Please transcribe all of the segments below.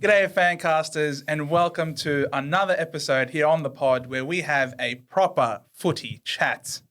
G'day, fancasters, and welcome to another episode here on the pod where we have a proper footy chat.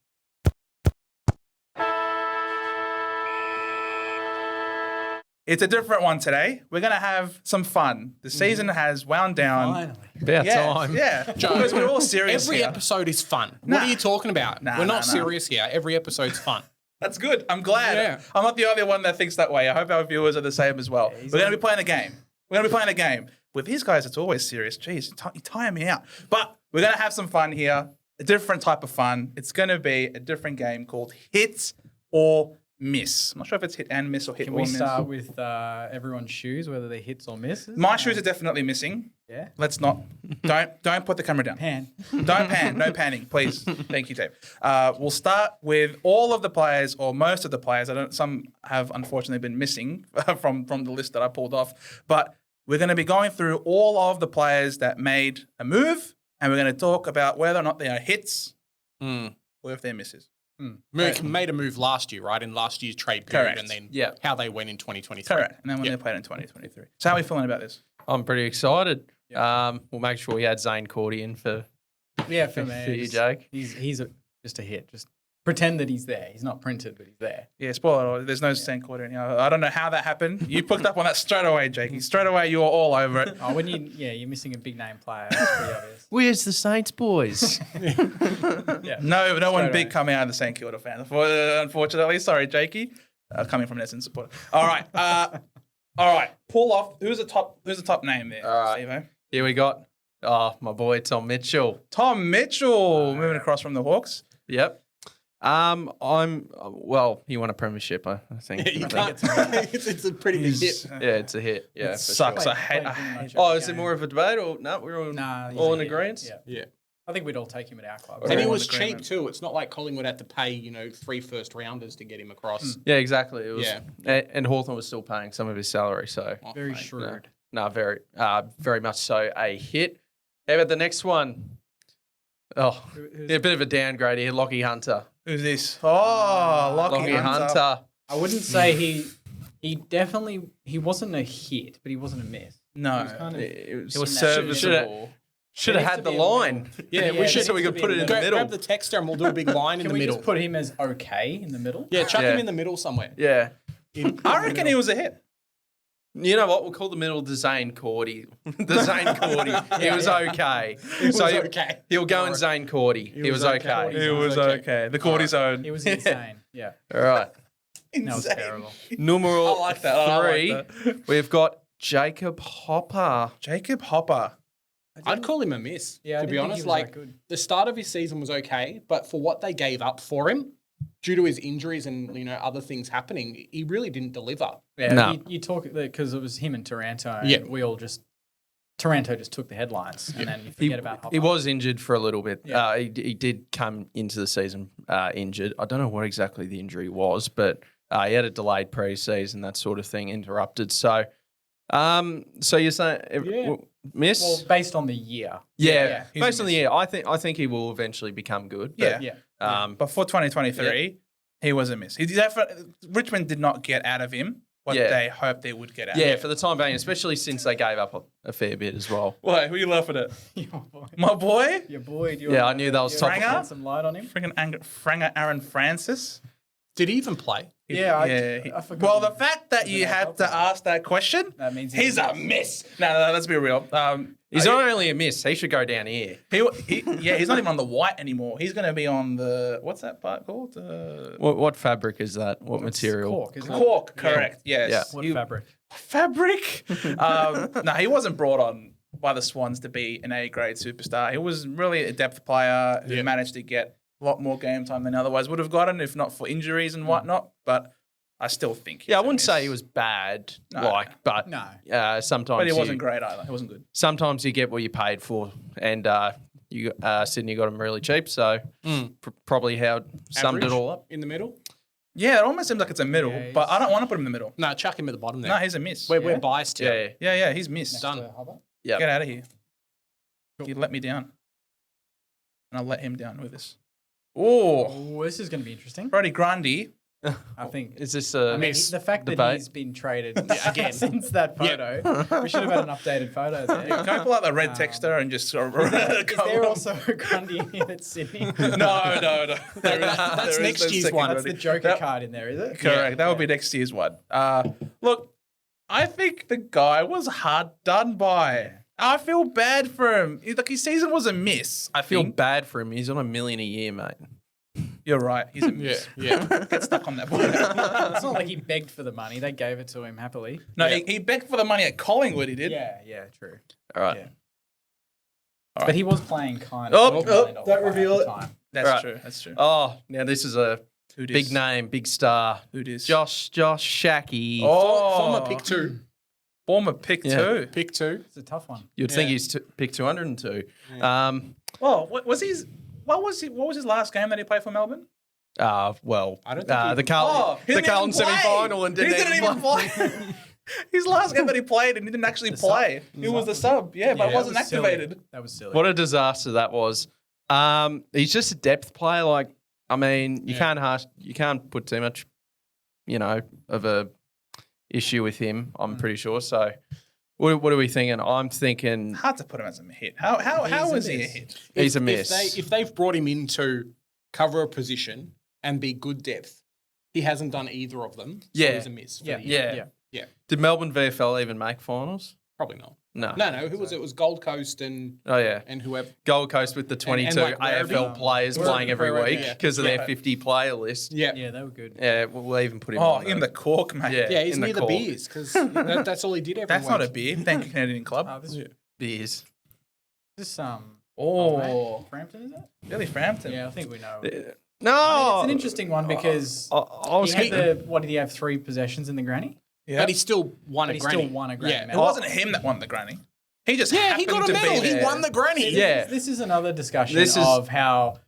It's a different one today. We're going to have some fun. The season has wound down. Finally. About time. Yeah, because we're all serious Every here. episode is fun. What are you talking about? We're not serious here. Every episode's fun. That's good. I'm glad. Yeah. I'm not the only one that thinks that way. I hope our viewers are the same as well. We're going to be playing a game. With these guys, it's always serious. Jeez, you're tiring me out. But we're going to have some fun here, a different type of fun. It's going to be a different game called Hit or Miss. I'm not sure if it's hit and miss or hit Can or we miss. start with everyone's shoes, whether they're hits or misses? My shoes are definitely missing. Yeah. Let's not. Don't put the camera down. Pan. Don't pan. No panning, please. Thank you, Dave. We'll start with all of the players or most of the players. Some have unfortunately been missing from the list that I pulled off. But we're going to be going through all of the players that made a move, and we're going to talk about whether or not they are hits or if they're misses. Made a move last year, right? In last year's trade period, Correct. and then Yeah. how they went in 2023. Correct. And then when they played in 2023. So how are we feeling about this? I'm pretty excited. We'll make sure we had Zane Cordy in for Yeah, for me. for you, Jake. He's just a hit. Just pretend that he's there. He's not printed, but he's there. Yeah, spoiler alert. There's no St. Quarter in here. I don't know how that happened. You picked up on that straight away, Jakey. Straight away, you were all over it. Oh, you're missing a big name player. That's pretty obvious. Where's the Saints boys? Yeah. No one away. big coming out of the St. Kilda fan, unfortunately. Sorry, Jakey. Coming from an Essendon supporter. All right. Pull off. Who's the top name there, All right. Steve-O? Here we got my boy Tom Mitchell. Tom Mitchell moving across from the Hawks. Yep. He won a premiership, I think. You I can't. think. It's a pretty big hit. Yeah, it's a hit. Yeah, for Sucks. sure. I hate Played Oh, much is of it the more game. of a debate or no? We're all, Nah, he's all a in hit. agreement. Yeah. Yeah. I think we'd all take him at our club. And he Everyone was in agreement. cheap too. It's not like Collingwood had to pay, 3 first rounders to get him across. Yeah, exactly. It was, Yeah. And Hawthorn was still paying some of his salary, so Very mate, shrewd. no, very much so a hit. How about the next one? Oh, Who's- yeah, a bit of a downgrade here. Lockie Hunter. Who's this? Oh, Lockie Hunter. I wouldn't say he wasn't a hit, but he wasn't a miss. No. He was kind of, It was, It was serviceable. Should have There had needs the to be a line. middle. Yeah, Yeah, we there should. So we needs could to put be it a in the middle. middle. Grab the texter and we'll do a big line in Can the we middle. just put him as okay in the middle? Yeah, chuck Yeah. him in the middle somewhere. Yeah. I reckon he was a hit. You know what? We'll call the middle the Zane Cordy. The Zane Cordy. He was okay. was okay. He'll go in Zane Cordy. He was okay. He was okay. The cortisone. He was insane. Yeah. All right. That was Insane. terrible. Numero I like that. I like 3, that. we've got Jacob Hopper. Jacob Hopper. I'd call him a miss. Yeah, I to be didn't think honest, he was that like good. the start of his season was okay, but for what they gave up for him, due to his injuries and other things happening, he really didn't deliver. Yeah, No. you talk because it was him and Taranto. And Yeah. we all Taranto just took the headlines, and then you forget about Hopper. He was injured for a little bit. Yeah. He did come into the season injured. I don't know what exactly the injury was, but he had a delayed pre-season, that sort of thing, interrupted. So you're saying Yeah. miss? Well, based on the year. yeah, he's a based on the miss. year, I think he will eventually become good. But, Yeah. Yeah. But for 2023, he was a miss. Richmond did not get out of him what Yeah. they hoped they would get out yeah, of him. for the time being, especially since they gave up a fair bit as well. Why? Who are you laughing at? Your boy. My boy? Your boy. Yeah, I knew that was top. Franger? Shed some light on him. Freaking Franger Aaron Francis? Did he even play? Yeah, he- I forgot. Well, the fact that you had to ask that question, That means he's a miss. No, let's be real. He's not only a miss, he should go down here. He's not even on the white anymore. He's going to be on the, what's that part called? What fabric is that? What material? Cork, isn't it? Cork, correct. Yes. Yeah. What You- fabric? Fabric? No, he wasn't brought on by the Swans to be an A-grade superstar. He was really a depth player who managed to get a lot more game time than otherwise would have gotten if not for injuries and whatnot. But I still think he's Yeah, I a wouldn't miss. say he was bad, No, but No. sometimes But he wasn't great either. He wasn't good. Sometimes you get what you paid for, and Sydney got him really cheap, so probably how summed it Average all up. in the middle? Yeah, it almost seems like it's a middle, Yeah, but I don't want to put him in the middle. No, chuck him at the bottom there. No, he's a miss. We're biased here. Yeah, Yeah, he's missed. Done. yeah. Get out of here. You let me down. And I'll let him down with this. Oh, Oh, this is going to be interesting. Brody Grundy I think. Is this I a mean, the fact that debate? he's been traded again since that photo, we should have had an updated photo there. Can I pull out the red texter and just sort of Is there also a Grundy in at Sydney? No. That's next year's one. That's the Joker card in there, is it? Correct. That would be next year's one. Look, I think the guy was hard done by. I feel bad for him. Like his season was a miss. I feel think. bad for him. He's on $1 million a year, mate. You're right. He's a miss. Yeah. Get stuck on that point. It's not like he begged for the money. They gave it to him happily. No, he begged for the money at Collingwood. He did. Yeah, true. All right. Yeah. All But he was playing kind of. $12 million don't player reveal at it. the time. That's Right. true. That's true. Oh, now this is a Who dis? big name, big star. Who dis? Josh Shackey. Former pick 2. Former pick Yeah. 2. Pick 2. It's a tough one. You'd think he's pick 202. Well, what was his last game that he played for Melbourne? Well, I don't think he- the Carlton, he the didn't Carlton even play. semi-final and didn't, He didn't even play. His last game that he played and he didn't actually play. He was the sub, but that wasn't was silly. activated. That was silly. What a disaster that was. He's just a depth player. Like, I mean, you can't put too much, of a issue with him. I'm pretty sure. So, what are we thinking? I'm thinking Hard to put him as a hit. How is he a miss. hit? he's a miss. If they've brought him in to cover a position and be good depth, he hasn't done either of them. So Yeah. he's a miss. For Yeah. the year. yeah. Yeah. Did Melbourne VFL even make finals? Probably not. No. No. Who was it? It was Gold Coast and Oh yeah. whoever. Gold Coast with the 22 like AFL players Werribee. playing every Werribee, week yeah. because of their 50 player list. Yeah. Yeah, they were good. Yeah, we'll even put him Oh, on in the cork, mate. Yeah. Yeah, he's in the near the cork. beers because that's all he did every That's week. not a beer. Thank you, Canadian Club. This beers. Oh, Frampton, is it? Billy Frampton. Yeah, I think we know. No. It's an interesting one because I was he had what did he have? 3 possessions in the granny? Yeah. But he still won But a he granny. still won a granny Yeah. It medal. wasn't him that won the granny. He just Yeah, he happened got a to medal. be He there. won the granny. Yeah. This is another discussion This is- of how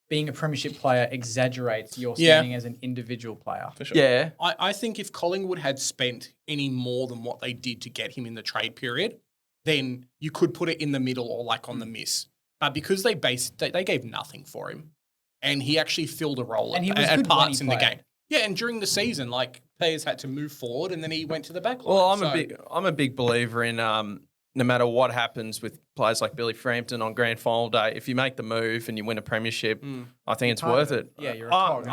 being a premiership player exaggerates your Yeah. standing as an individual player. For sure. Yeah. I think if Collingwood had spent any more than what they did to get him in the trade period, then you could put it in the middle or like on the miss. But because they gave nothing for him, and he actually filled a role And he at, was at good when parts he in the played. game. Yeah, and during the season, like players had to move forward, and then he went to the back line. Well, So- I'm a big believer in no matter what happens with players like Billy Frampton on grand final day, if you make the move and you win a premiership, I think it's part worth of it. it. Yeah, you're a cog,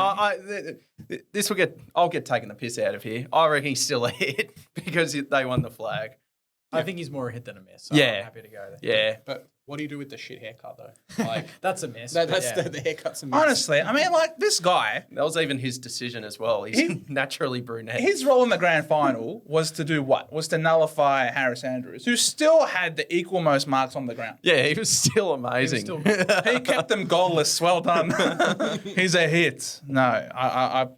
I'll get taken the piss out of here. I reckon he's still a hit because they won the flag. I think he's more a hit than a miss. So Yeah. I'm happy to go there. Yeah. But what do you do with the shit haircut though? Like That's a miss. that's but yeah. the haircut's a miss. Honestly, I mean, like this guy, That was even his decision as well. He's naturally brunette. his role in the grand final was to do what? Was to nullify Harris Andrews, who still had the equal most marks on the ground. Yeah, he was still amazing. still- He kept them goalless. Well done. He's a hit. No,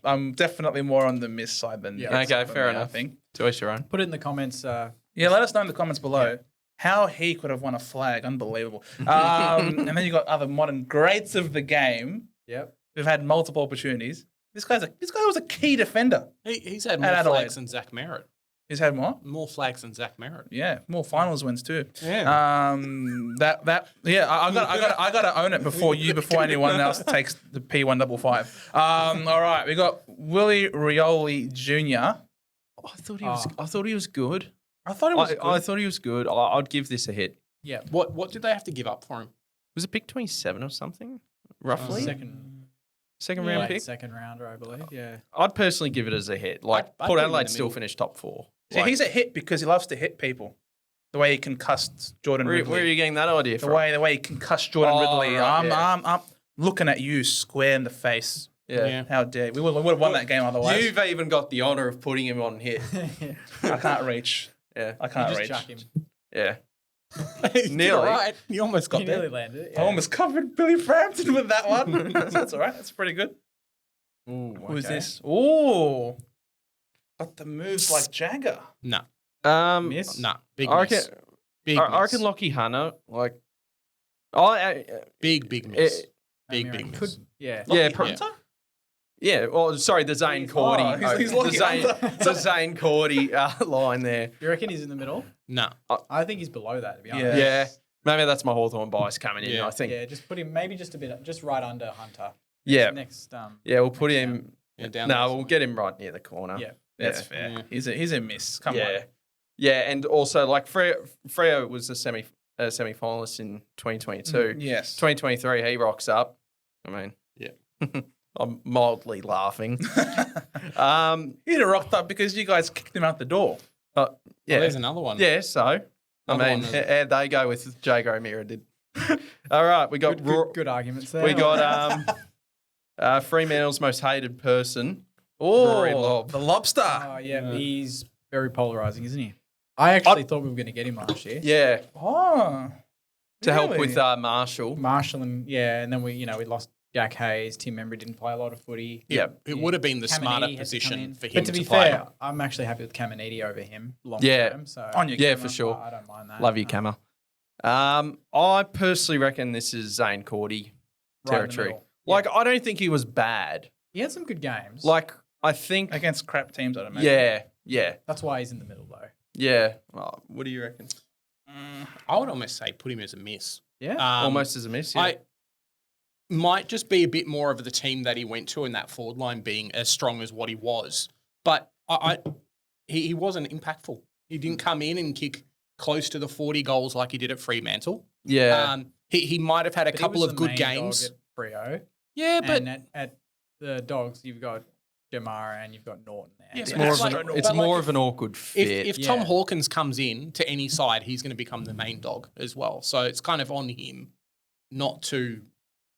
I'm definitely more on the miss side than Yeah. the hit Okay, side for fair me, enough. I think. To each your own. Put it in the comments. Yeah, let us know in the comments below how he could have won a flag. Unbelievable. And then you got other modern greats of the game Yep. who've had multiple opportunities. This guy was a key defender. He's had more Adelaide. flags than Zach Merritt. He's had more. More flags than Zach Merritt. Yeah, more finals wins too. Yeah. I gotta own it before anyone else takes the P155. All right, we got Willie Rioli Jr. I thought he was good. I thought it was good. I thought he was good. I'd give this a hit. Yeah. What did they have to give up for him? Was it pick 27 or something? Roughly? Second round late pick? second rounder, I believe. Yeah. I'd personally give it as a hit. Like, I'd Port put him in Adelaide the still middle. finished top 4. See, he's a hit because he loves to hit people. The way he concussed Jordan Ridley. Where are you getting that idea from? the way he concussed Jordan Oh, Ridley. right, I'm looking at you square in the face. Yeah. How dare you? We would have won that game otherwise. You've even got the honour of putting him on hit. I can't reach. Yeah. I can't Just reach. chuck him. Yeah. Nearly. Right. You almost got He there. nearly landed it. I almost covered Billy Frampton with that one. That's all right. That's pretty good. Ooh, Who's okay. this? Ooh. Got the moves like Jagger. No. Miss? No. Big I miss. reckon, Big I miss. reckon Lockie Hunter, like, Big miss. Big Mirren. miss. Could, yeah. yeah, Lockie Hunter? Yeah, well, sorry, the Zane Oh, Cordy. he's Lockie Hunter. the Zane Cordy line there. You reckon he's in the middle? No. I think he's below that, to be honest. Yeah. Yeah. Maybe that's my Hawthorn bias coming in, Yeah. I think. Yeah, just put him maybe just a bit, just right under Hunter. Yeah. Next, Yeah, we'll put him Yeah, down No, there. we'll get him right near the corner. Yeah. That's fair. Yeah. He's a miss. Come Yeah. on. Yeah, and also like Freo was a semi-finalist in 2022. Yes. 2023, he rocks up. I mean, Yeah. I'm mildly laughing. He'd have rocked up because you guys kicked him out the door. But Oh, yeah, there's another one. yeah. So I Another mean, one and they go with Jago O'Meara did. All right, we got Good arguments there. we got Fremantle's most hated person. Rory Oh, Lobb. the lobster. Oh, yeah, he's very polarizing, isn't he? I actually thought we were going to get him last year. Yeah, Oh. to help Really? with Marshall. Marshall and then we lost Jack Hayes. Tim Membry didn't play a lot of footy. It would have been the Caminiti smarter had to come position in. for him But to be play. fair, I'm actually happy with Caminiti over him long Yeah. term. So On your Yeah, camera. for sure. I don't mind that. Love you, Cammer. I personally reckon this is Zane Cordy Right in the territory. middle. Like, I don't think he was bad. He had some good games. Like, I think, Against crap teams, I'd imagine. yeah. That's why he's in the middle, though. Yeah. Oh, what do you reckon? I would almost say put him as a miss. Yeah. Almost as a miss. Yeah. I might just be a bit more of the team that he went to, and that forward line being as strong as what he was. But he wasn't impactful. He didn't come in and kick close to the 40 goals like he did at Fremantle. yeah. He might have had a But he couple was of the good main games. dog at Freo. Yeah, but And at the Dogs, you've got Jamara and you've got Norton there. Yeah, it's but more, that's of, like- it's but more like of an awkward fit. if Tom Yeah. Hawkins comes in to any side, he's going to become the main dog as well. So it's kind of on him not to,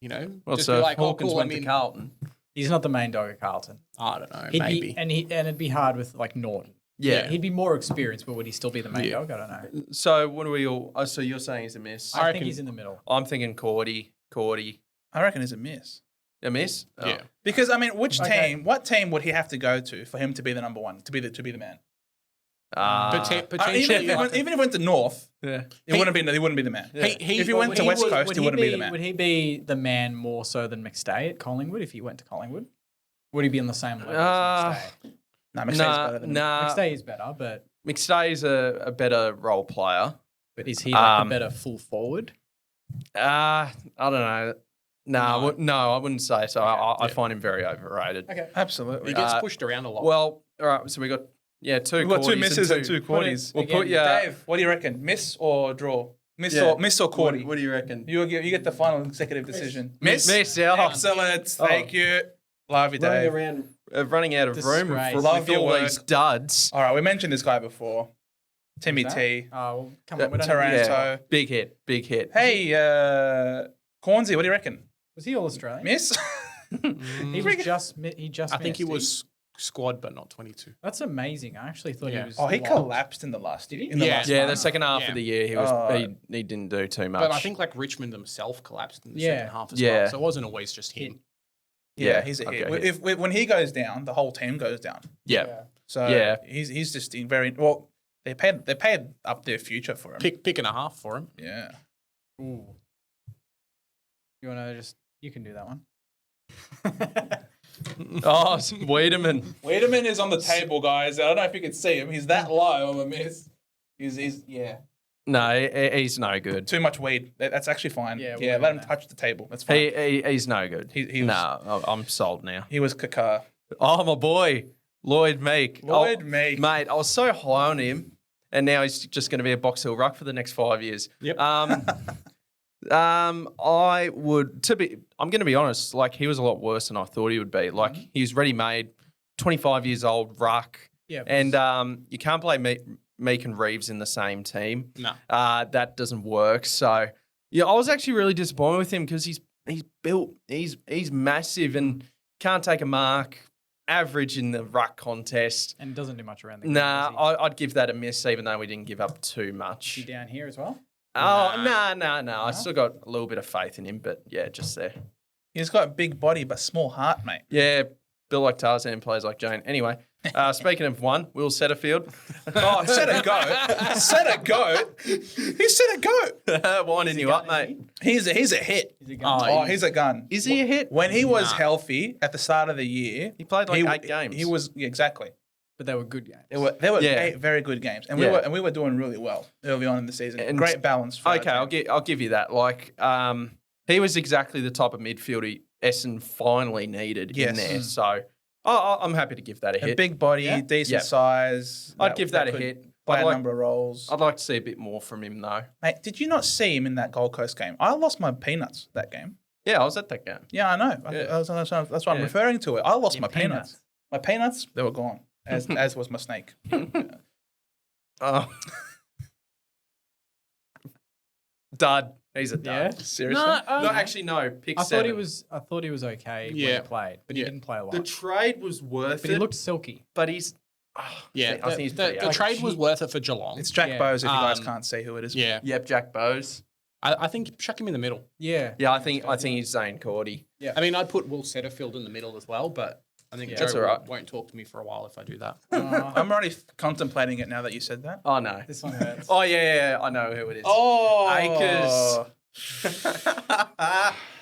well, just so be if like, oh, Hawkins cool, went I'm to in. Carlton. He's not the main dog at Carlton. I don't know, He'd maybe. and it'd be hard with like Norton. Yeah. He'd be more experienced, but would he still be the main Yeah. dog? I don't know. So what do we all? Oh, so you're saying he's a miss? I think reckon- he's in the middle. I'm thinking Cordy. I reckon it's a miss. A miss? Oh. Yeah. Because I mean, which Okay. team? What team would he have to go to for him to be the number one? To be the man? Potentially, Even if he went to North, yeah. he wouldn't be the man. If he went to West Coast, he wouldn't be the man. Would he be the man more so than McStay at Collingwood if he went to Collingwood? Would he be on the same level as McStay? No, McStay's better than him. McStay is better, but McStay's a better role player. is he like a better full forward? I don't know. No, I wouldn't say so. I find him very overrated. Okay. Absolutely. he gets pushed around a lot. Well, all right. So we got two. We've got two Cordies misses and two Cordies. We'll Again, put you. Dave, what do you reckon? Miss or draw? Miss Yeah. or Cordy? What do you reckon? You get the final executive decision. Miss. Yeah. Excellent. Thank you. Love you, Dave. Running out of room Disgrace. with Love your all work. these duds. All right, we mentioned this guy before. Timmy Who's T. Oh, well, come on. We don't Taranto. Big hit. Hey, Cornsey, what do you reckon? Was he all Australian? Miss? He was just. He just. I think he missed. was squad, but not 22. That's amazing. I actually thought Yeah. he was. Oh, he locked. collapsed in the last. Did he? In the Yeah. last Yeah, month. the second half Yeah. of the year he didn't do too much. But I think like Richmond themselves collapsed in the Yeah. second half as Yeah. well. So it wasn't always just him. Yeah, he's a hit. okay. If when he goes down, the whole team goes down. yeah. So Yeah. he's just in very well. They paid up their future for him. Pick and a half for him. Yeah. Ooh. You want to just? You can do that one. Oh, Wiedemann. Wiedemann is on the table, guys. I don't know if you can see him. He's that low on the miss. He's No, he's no good. too much weed. That's actually fine. Yeah, Yeah, we'll let do him that. touch the table. That's fine. He's no good. He was- No, I'm sold now. He was Kakar. Oh, my boy, Lloyd Meek. Meek. Mate, I was so high on him, and now he's just going to be a Box Hill ruck for the next 5 years. Yep. I'm going to be honest, like he was a lot worse than I thought he would be. Like he's ready-made, 25 years old, ruck. Yeah. And you can't play Meek and Reeves in the same team. No. That doesn't work. So, yeah, I was actually really disappointed with him because he's built, he's massive and can't take a mark, average in the ruck contest. And doesn't do much around the. Nah, game, does I'd give that a miss, even though we didn't give up too much. he? Is he down here as well? Oh, no. I still got a little bit of faith in him, but yeah, just there. He's got a big body but small heart, mate. Yeah, built like Tarzan, plays like Jane. Anyway, speaking of one, Will Setterfield. Oh, set a goat. Set a goat. He set a goat. Winding you up, mate. He's a hit. Is he going? Oh, he's a gun. Is he a hit? When he was healthy at the start of the year, He played like 8 games. He was exactly. But they were good games. They were Yeah. 8 very good games, and Yeah. we were doing really well early on in the season. And- Great balance. For our Okay, team. I'll give you that. Like, he was exactly the type of midfielder Essen finally needed in Yes. there. So I'm happy to give that a A hit. big body, Yeah? decent Yeah. size. I'd give that a could hit. Play a number of roles. I'd like to see a bit more from him, though. Mate, did you not see him in that Gold Coast game? I lost my peanuts that game. Yeah, I was at that game. Yeah, I know. Yeah. That's what I'm Yeah. referring to it. I lost Your my peanuts. My peanuts, they were gone, as was my snake. Oh. Dud. He's a dud. Yeah? Seriously? No, actually, no. Pick I 7. thought he was okay when Yeah. he played, but he Yeah. didn't play a lot. The trade was worth But it. he looked silky. but he's. Yeah, I think he's pretty the out. trade was worth it for Geelong. It's Jack Yeah. Bowes if you guys Um, can't see who it is. Yeah, Yep, Jack Bowes. I think chuck him in the middle. Yeah. Yeah, I think he's Zane Cordy. I mean, I'd put Will Setterfield in the middle as well, but I think That's Joe all right. won't talk to me for a while if I do that. I'm already contemplating it now that you said that. Oh no. This one hurts. Oh yeah, I know who it is. Oh, Acres.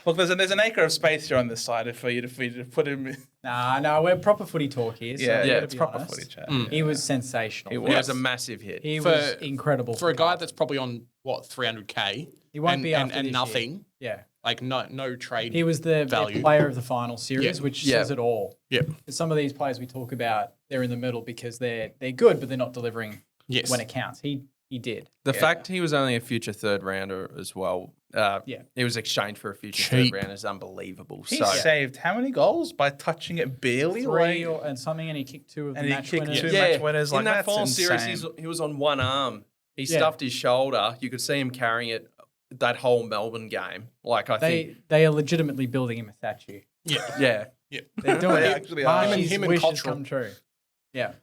Look, there's an acre of space here on this side for you to put him. No, we're proper footy talk here. So Yeah, we yeah, gotta it's be proper honest. footy chat. He was sensational. It was a massive hit. He For- was incredible For a the guy half. that's probably on what 300k, He won't and, be after and this nothing, year. like no trade. Yeah, he was the Value. player of the final series, Yeah. which Yeah. says it all. Yep. Some of these players we talk about, they're in the middle because they're good, but they're not delivering Yes. when it counts. He did. The fact he was only a future third rounder as well. Yeah. He was exchanged for a future Cheap. third rounder is unbelievable. He So saved how many goals by touching it barely? Three Like- and something, and he kicked 2 of the and he match kicked winners. two match winners. in Like, that that's final series, insane. he was on one arm. He Yeah. stuffed his shoulder. You could see him carrying it that whole Melbourne game. Like I think, They are legitimately building him a statue. yeah. They're doing They it. actually are. Marshy's Him and wishes Cottrell. come true. Yeah.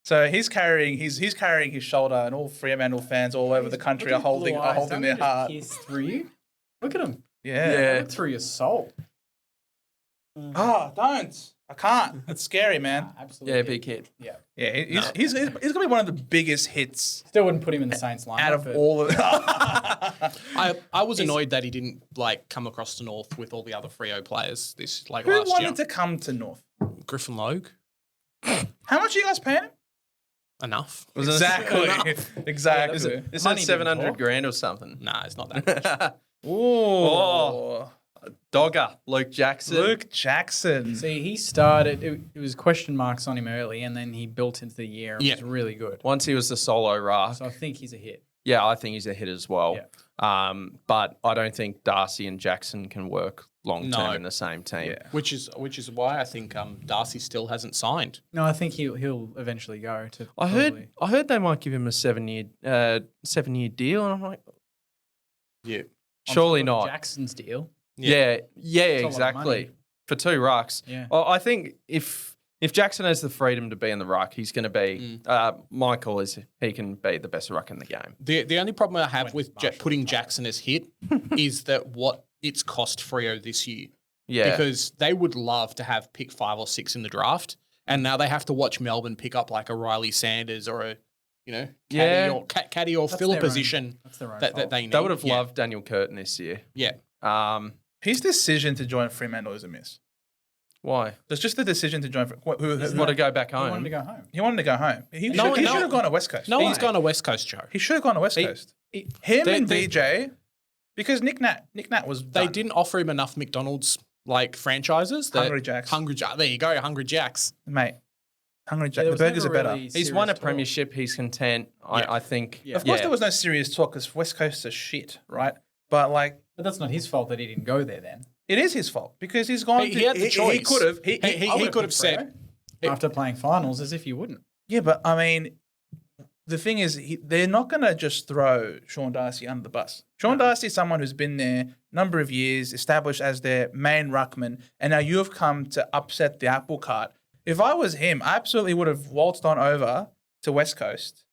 So he's carrying his shoulder, and all Fremantle fans all over the country are holding their heart. Pierce through you. Look at him. Yeah. Look through your soul. Oh, don't! I can't. It's scary, man. Absolutely. Yeah, big hit. Yeah. Yeah, he's gonna be one of the biggest hits Still wouldn't put him in the Saints lineup. out of but all of. I was annoyed that he didn't like come across the north with all the other Freo players this like Who last wanted year. to come to North? Griffin Logue, How much are you guys paying him? enough. Exactly. Exactly. This Money is didn't 700 talk. grand or something. Nah, it's not that much. Ooh. Dogger, Luke Jackson. Luke Jackson. See, he started, it was question marks on him early, and then he built into the year and Yeah. was really good. Once he was the solo ruck. So I think he's a hit. Yeah, I think he's a hit as well. But I don't think Darcy and Jackson can work long term No. in the same team. Yeah. which is why I think Darcy still hasn't signed. No, I think he'll eventually go to. I probably- heard they might give him a 7-year deal, and I'm like, Yeah. on surely top of not. Jackson's deal. Yeah, a lot of exactly. money. For 2 rucks. Yeah. I think if Jackson has the freedom to be in the ruck, he's going to be. Michael he can be the best ruck in the game. The only problem I have with Marshall putting Jackson as hit is that what it's cost Freo this year. Yeah, Because they would love to have pick 5 or 6 in the draft, and now they have to watch Melbourne pick up like a Riley Sanders or a, caddy or That's fill a their own- position That's their own that fault. they need. they would have Yeah. loved Daniel Curtin this year. Yeah. His decision to join Fremantle is a miss. Why? It's just the decision to join. Want to go back He wanted home? to go home. He wanted to go home. He No, should no. have gone to West Coast. No one's gone to West Coast, Joe. He should have gone to West Coast. Him they- and they- BJ, because Nick Nat was They done. didn't offer him enough McDonald's like franchises. that- Hungry Jacks. There you go, Hungry Jacks. Mate. Hungry Jack. Yeah, the there was burgers are never better. really He's serious won a talk. premiership. He's content. Yeah. I think. Yeah. Of course, there was no serious talk because West Coast is shit, right? But like, But that's not his fault that he didn't go there then. it is his fault because he's gone. He had the choice. He could have. He could have said, After playing finals, as if you wouldn't. Yeah, but I mean, the thing is, they're not going to just throw Sean Darcy under the bus. Sean Darcy is someone who's been there a number of years, established as their main ruckman, and now you have come to upset the apple cart. If I was him, I absolutely would have waltzed on over to West Coast.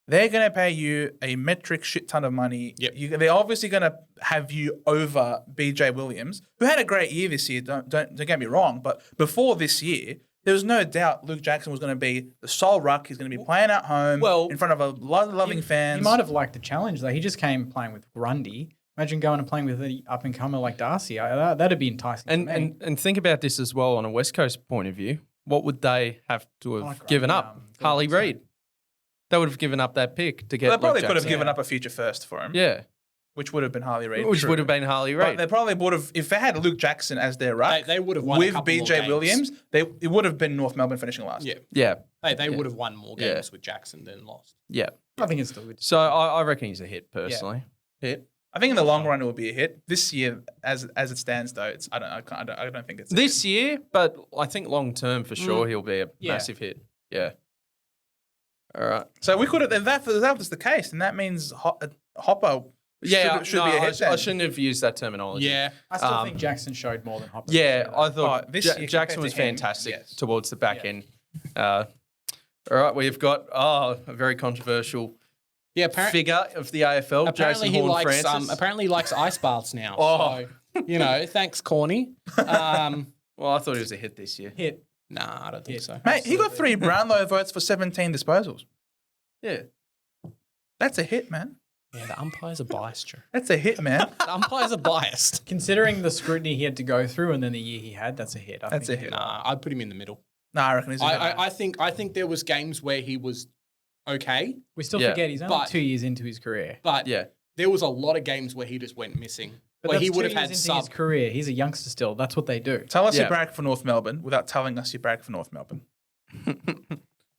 They're going to pay you a metric shit ton of money. Yep. They're obviously going to have you over BJ Williams, who had a great year this year. Don't get me wrong, but before this year, there was no doubt Luke Jackson was going to be the sole ruck. He's going to be playing at home in front of a lot of loving fans. He might have liked the challenge though. He just came playing with Grundy. Imagine going and playing with an up and comer like Darcy. That'd be enticing. to me. And think about this as well on a West Coast point of view. What would they have to have Like, given up? Harley Reid. They would have given up that pick to get. They probably Luke could have Jackson. given up a future first for him. Yeah. which would have been Harley Reid. Which true. would have been Harley But Reid. they probably would have, if they had Luke Jackson as their ruck, They would have won a with couple more BJ games. Williams, it would have been North Melbourne finishing last. Yeah, Yeah. they would have won more games with Jackson than lost. Yeah. I think it's still good. So I reckon he's a hit, personally. Hit. I think in the long run it will be a hit. This year, as it stands though, it's I don't think it's a This year, but I think long term for sure he'll be a Yeah. massive hit. Yeah. All right. So we could have, if that was the case, and that means Hopper should be a hit. I shouldn't have used that terminology. Yeah, I still think Jackson showed more than Hopper. Yeah, I thought this year Jackson compared was to him, fantastic yes. towards the back end. All right, we've got a very controversial yeah. figure of the AFL, Apparently Jason he Horn-Francis. likes apparently he likes ice baths now. Oh. So, thanks, Corny. Well, I thought he was a hit this year. Hit. Nah, I don't think so. Mate, he got 3 Brownlow votes for 17 disposals. Yeah. That's a hit, man. Yeah, the umpires are biased, Joe. That's a hit, man. The umpires are biased. Considering the scrutiny he had to go through and then the year he had, that's a hit. That's a hit. Nah, I'd put him in the middle. Nah, I reckon he's a hit. man. I think there was games where he was okay, We still Yeah. forget he's only But- 2 years into his career. but Yeah. there was a lot of games where he just went missing. But where that's he would 2 have years had into his sub. career. He's a youngster still. That's what they do. Tell us Yeah. you brag for North Melbourne without telling us you brag for North Melbourne.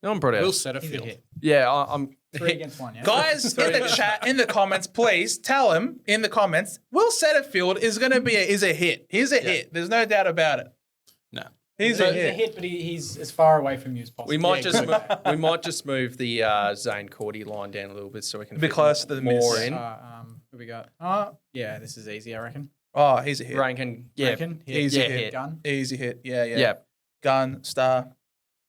No, I'm proud of Will it. He's a Setterfield. hit. Yeah, I'm 3 against 1, yeah? Guys in the chat, in the comments, please tell him in the comments, Will Setterfield is going to be is a hit. He's a hit. There's no doubt about it. No. He's So a he's a hit. hit, but he's as far away from you as possible. We might Yeah, just we might just move the Zane Cordy line down a little bit so we can Be fit closer to the more miss. in. Who we got? Yeah, this is easy, I reckon. Oh, he's a hit. Rankin, yeah, Reckon? Hit. Easy yeah, hit. hit. Gun. Easy hit. Yeah. yeah, Gun, star.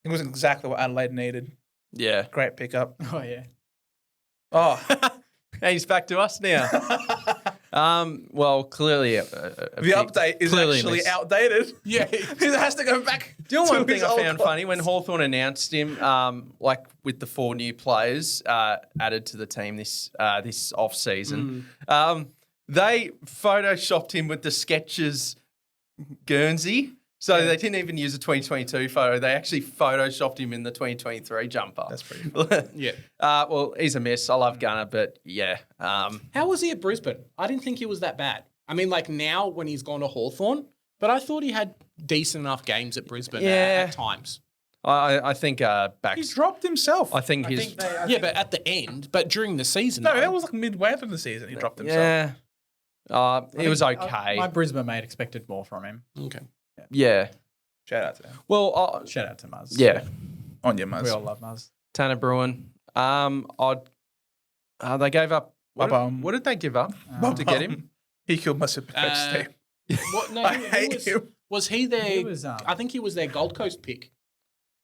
It was exactly what Adelaide needed. yeah. Great pickup. Oh, yeah. Oh, Hey, he's back to us now. Well, clearly, the update is clearly actually missed. outdated. Yeah, he has to go back. Do you know to one thing his I old found club. funny when Hawthorn announced him, like with the 4 new players added to the team this off season, they photoshopped him with the Skechers Guernsey. So they didn't even use a 2022 photo. They actually photoshopped him in the 2023 jumper. That's pretty funny. Yeah. Well, he's a miss. I love Gunner, but yeah. How was he at Brisbane? I didn't think he was that bad. I mean, like now when he's gone to Hawthorn, but I thought he had decent enough games at Brisbane at times. I think He backs. dropped himself. I think his. Yeah, but at the end, but during the season, No, though, that was like midway through the season. He dropped himself. Yeah. It was okay. My Brisbane mate expected more from him. okay. Yeah. Shout out to him. Well, Shout out to Muzz. yeah. On your We Muzz. all love Muzz. Tanner Bruin. They gave up. What did they give up to get him? He killed my super coach team. What, no, I who hate was, him. Was he their? He was, I think he was their Gold Coast pick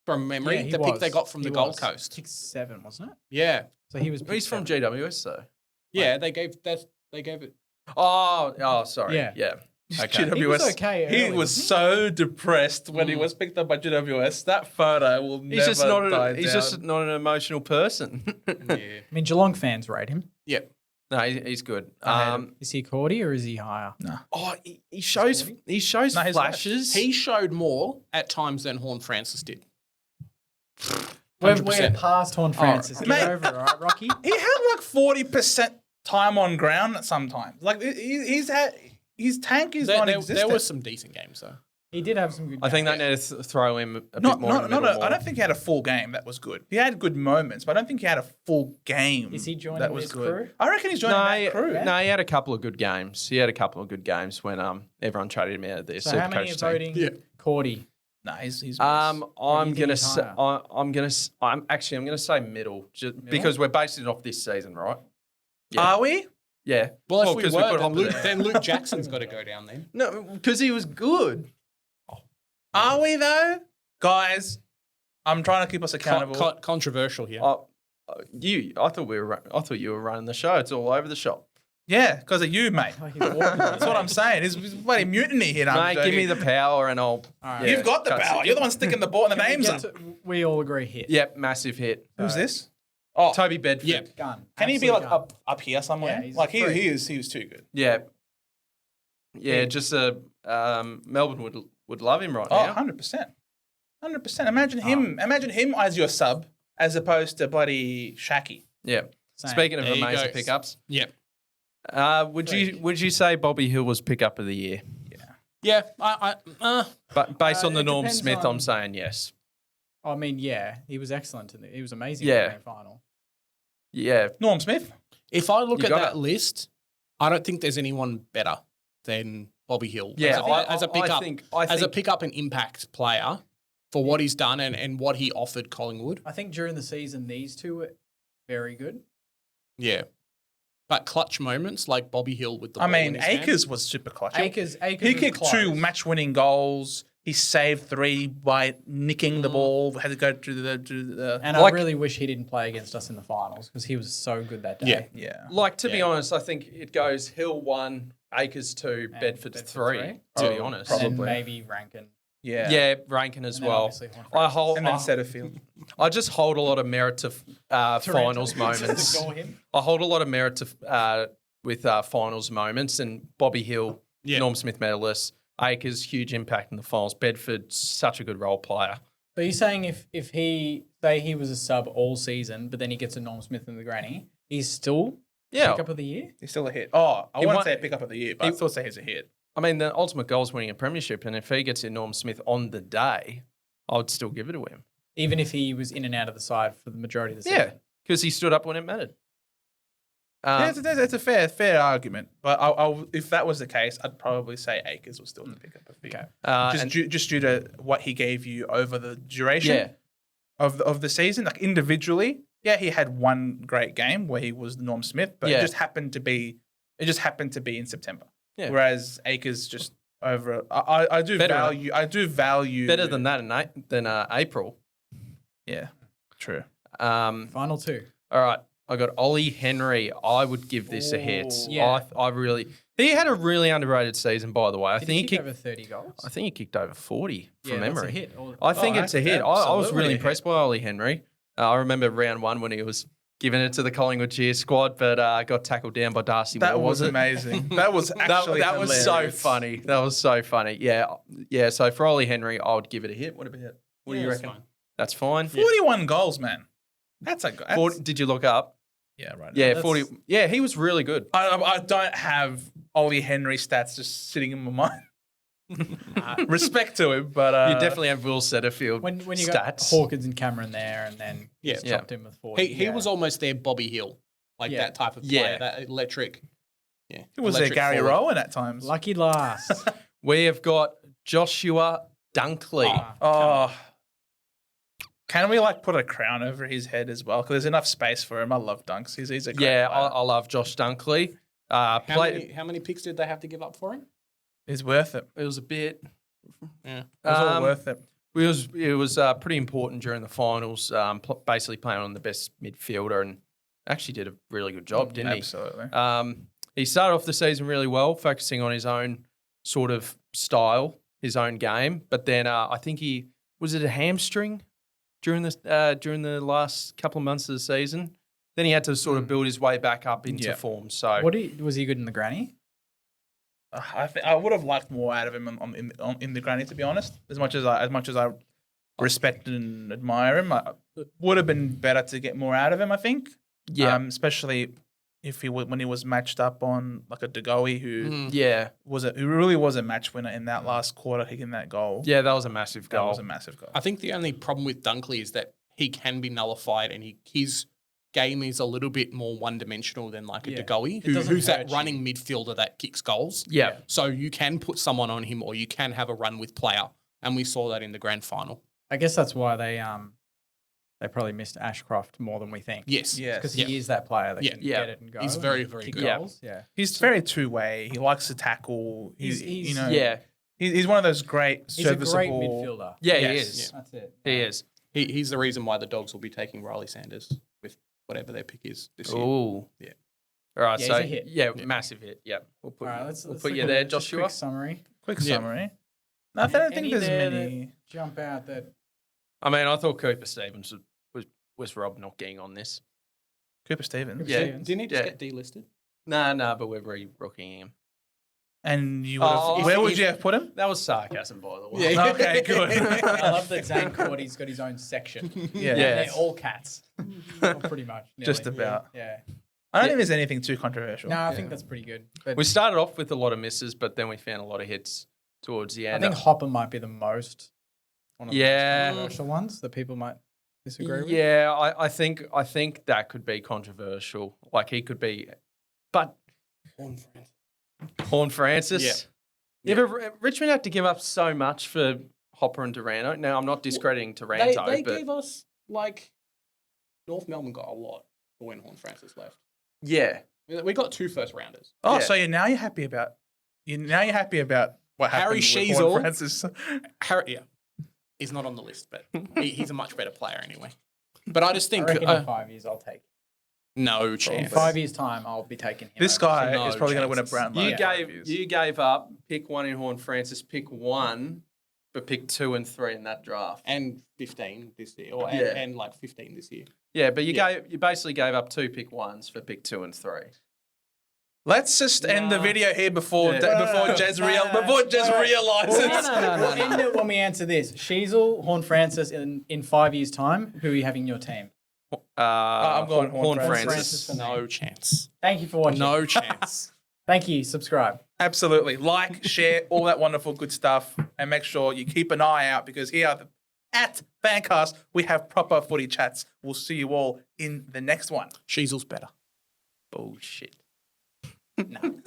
from memory. Yeah, he the pick was. they got from He the Gold was. Coast. Pick 7, wasn't it? Yeah, So he was. He's from GWS though. yeah. They gave that. They gave it. Oh, sorry. Yeah. Yeah. Okay. GWS. He was okay He early, was wasn't so depressed when he was picked up by GWS. That photo will He's never just not. die He's down. just not an emotional person. Yeah. I mean, Geelong fans rate him. Yeah. No, he's good. I hate him. Is he Cordy or is he higher? He shows No, he's flashes. He showed more at times than Horn Francis did. We're 100%. past Horn Francis. Get Mate. over it, all right, Rocky? He had like 40% time on ground sometimes. Like he's had his tank is There non-existent. were some decent games though. He did have some good I think they games. need to throw him a not, bit more. not, in the not middle a, more. I don't think he had a full game that was good. He had good moments, but I don't think he had a full game. Is he joining that was this good. crew? I reckon he's joining that crew. No, he had a couple of good games. He had a couple of good games when everyone traded him out of their So how many are Supercoach team. voting Yeah. Cordy? No, he's I'm do you gonna think he's say higher? I'm gonna say middle, just because we're basing it off this season, right? Yeah. Are we? Yeah. Well, if we 'cause were, put then Hopper Luke, there. then Luke Jackson's got to go down then. No, because he was good. Are we though? Guys, I'm trying to keep us accountable. Controversial here. I thought you were running the show. It's all over the shop. Yeah, because of you, mate. Like he's walking That's what I'm saying. It's bloody mutiny here. No, I'm Mate, give me joking. the power and I'll. All right. You've got the cut power. it. You're the one sticking the ball in the names. We all agree hit. Yep, massive hit. Who's this? Oh, Toby Bedford. Yeah. Gun. can he be Absolute like gun. up here somewhere? Yeah, he's like he free. he was too good. Yeah. Yeah, just Melbourne would love him right Oh, now. 100%. 100%. Imagine him as your sub as opposed to bloody Shaki. Yeah. Same. Speaking of There you amazing go. pickups, Yep. Would you say Bobby Hill was pick up of the year? Yeah, But based on the it Norm depends Smith, on- I'm saying yes. I mean, yeah, he was excellent. He was amazing Yeah. in the grand final. Yeah. Norm Smith. if I look You at got that it. list, I don't think there's anyone better than Bobby Hill. Yeah, as a pickup, I as a think pickup and impact player for what he's done and what he offered Collingwood. I think during the season, these two were very good. Yeah. But clutch moments like Bobby Hill with the I ball in mean, his hand. Akers was super clutch. Akers He was kicked close. 2 match-winning goals. He saved 3 by nicking the ball. Had to go through the And Like- I really wish he didn't play against us in the finals because he was so good that day. Yeah. yeah. Like, to be Yeah. honest, I think it goes Hill 1, Akers 2, Bedford 3, to be Probably. honest. And Probably. maybe Rankin. Yeah. Yeah, Rankin as And then well. obviously Hornford. I hold. And then Setterfield. I just hold a lot of merit to finals moments. Ignore him. I hold a lot of merit to with finals moments, and Bobby Hill, Yeah. Norm Smith medalist, Akers, huge impact in the finals. Bedford, such a good role player. But you're saying if he say he was a sub all season, but then he gets a Norm Smith in the granny, he's still Yeah, pickup of the year? He's still a hit. Oh, I He wouldn't won- say a pickup of the year, but I'd still say he's a hit. I mean the ultimate goal is winning a premiership, and if he gets in Norm Smith on the day, I would still give it to him. Even if he was in and out of the side for the majority of the Yeah, season. because he stood up when it mattered. Yeah, it's a fair argument. But if that was the case, I'd probably say Akers was still the pickup of the year. Okay. Just due to what he gave you over the duration Yeah. of the season, like individually, yeah, he had one great game where he was Norm Smith, but Yeah. it just happened to be in September. Yeah. Whereas Akers just over. I do Better. value Better than that than April. Yeah, true. Final two. All right, I got Ollie Henry. I would give this a hit. Ooh. Yeah. I really. He had a really underrated season, by the way. I Did think he he kick kicked. over 30 goals? I think he kicked over 40 from Yeah, that's memory. a hit. Or- I think Oh, it's a hit. I was absolutely really a impressed by Ollie Henry. I remember round 1 when he was giving it to the Collingwood cheer squad, but got tackled down by Darcy That Moore, was it? amazing. That was actually that was so hilarious. funny. That was so funny. Yeah. So for Ollie Henry, I would give it a hit. What do you that's reckon? fine. That's fine. 41 goals, man. That's a good. 40, did you look up? Yeah, right. Yeah, that's- 40. Yeah, he was really good. I don't have Ollie Henry stats just sitting in my mind. Respect to him, but You definitely have Will Setterfield When you stats. got Hawkins and Cameron there and then Yeah. just Yeah. chopped him with 40. He was almost their Bobby Hill, like Yeah. that type of player, Yeah. that electric. Yeah, he was there electric Gary forward. Rowan at times. Lucky last. We have got Joshua Dunkley. Oh, can we put a crown over his head as well? Because there's enough space for him. I love dunks. He's a great Yeah, player. I love Josh Dunkley. How many picks did they have to give up for him? He's worth it. It was a bit. Yeah. It was all worth it. It was pretty important during the finals. Basically playing on the best midfielder, and actually did a really good job, didn't Absolutely. he? He started off the season really well, focusing on his own sort of style, his own game. But then I think was it a hamstring during the last couple of months of the season. Then he had to sort of build his way back up into Yeah. form. So Was he good in the granny? I would have liked more out of him in the granny, to be honest. As much as I respect and admire him, it would have been better to get more out of him. I think. yeah, Especially if when he was matched up on like a Degoe who yeah, who really was a match winner in that last quarter, kicking that goal. yeah. That was a massive That goal. was a massive goal. I think the only problem with Dunkley is that he can be nullified, and his game is a little bit more one-dimensional than like a Yeah. Degoe, It doesn't who's that hurt you. running midfielder that kicks goals. Yeah. So you can put someone on him, or you can have a run with player, and we saw that in the grand final. I guess that's why they probably missed Ashcroft more than we think. Yes. Yeah. Because he is that player that Yeah. can Yeah. get it and go. He's and very, very kick good. goals. Yeah. He's very two-way. He likes to tackle. He's- Yeah, He's one of those great He's a great serviceable midfielder. yeah. He Yes. is. That's it. He is. He's the reason why the Dogs will be taking Riley Sanders with whatever their pick is this year. Ooh. Yeah. All right. Yeah, So he's a hit. yeah, massive hit. Yeah. We'll put, All right, let's put look you at there, just a Joshua. quick summary. Quick Yeah. summary. No, I don't think Any there's there many. that jump out that I mean, I thought Cooper Stevens was Rob not getting on this. Cooper Stevens. Yeah. Stevens. Didn't he just Yeah. get delisted? Nah, but we're re-rookieing him. And you would have. Oh, where if- would you have put him? That was sarcasm, by the way. Yeah. Okay, good. I love that Zane Cordy's got his own section. Yeah. Yeah. They're all cats. Well, pretty much. Just nearly. about. Yeah. I don't think there's anything too controversial. No, I think that's pretty good. But We started off with a lot of misses, but then we found a lot of hits towards the I end. think Hopper might be the most one of the Yeah. most controversial ones that people might disagree with. Yeah, I think that could be controversial. Like he could be, but Horn Francis. Yeah, but Richmond had to give up so much for Hopper and Durano. Now I'm not discrediting Taranto, They but gave us like North Melbourne got a lot for when Horn Francis left. yeah, We got 2 first rounders. Oh, Yeah. so you're happy about what happened Harry with Sheasel. Horn Francis. Harry, he's not on the list, but he's a much better player anyway. But I just I think reckon in 5 years I'll take him. no In chance. 5 years' time, I'll be taking him. This over. guy No is probably going to win a chances. Brownlow. you gave up pick 1 in Horn Francis, pick 1, but pick 2 and 3 in that draft. And 15 this year, Yeah. and like 15 this year. Yeah, but you basically gave up 2 pick 1s for pick 2 and 3. Let's just end the video here before Jez realizes. We'll end it when we answer this. Sheasel, Horn Francis, in 5 years' time, who are you having in your team? I'm going Horn Francis. Francis for me. No chance. Thank you for watching. No chance. Thank you. Subscribe. Absolutely. Like, share, all that wonderful good stuff. And make sure you keep an eye out because here at FanCast, we have proper footy chats. We'll see you all in the next one. Sheasel's better. Bullshit. No.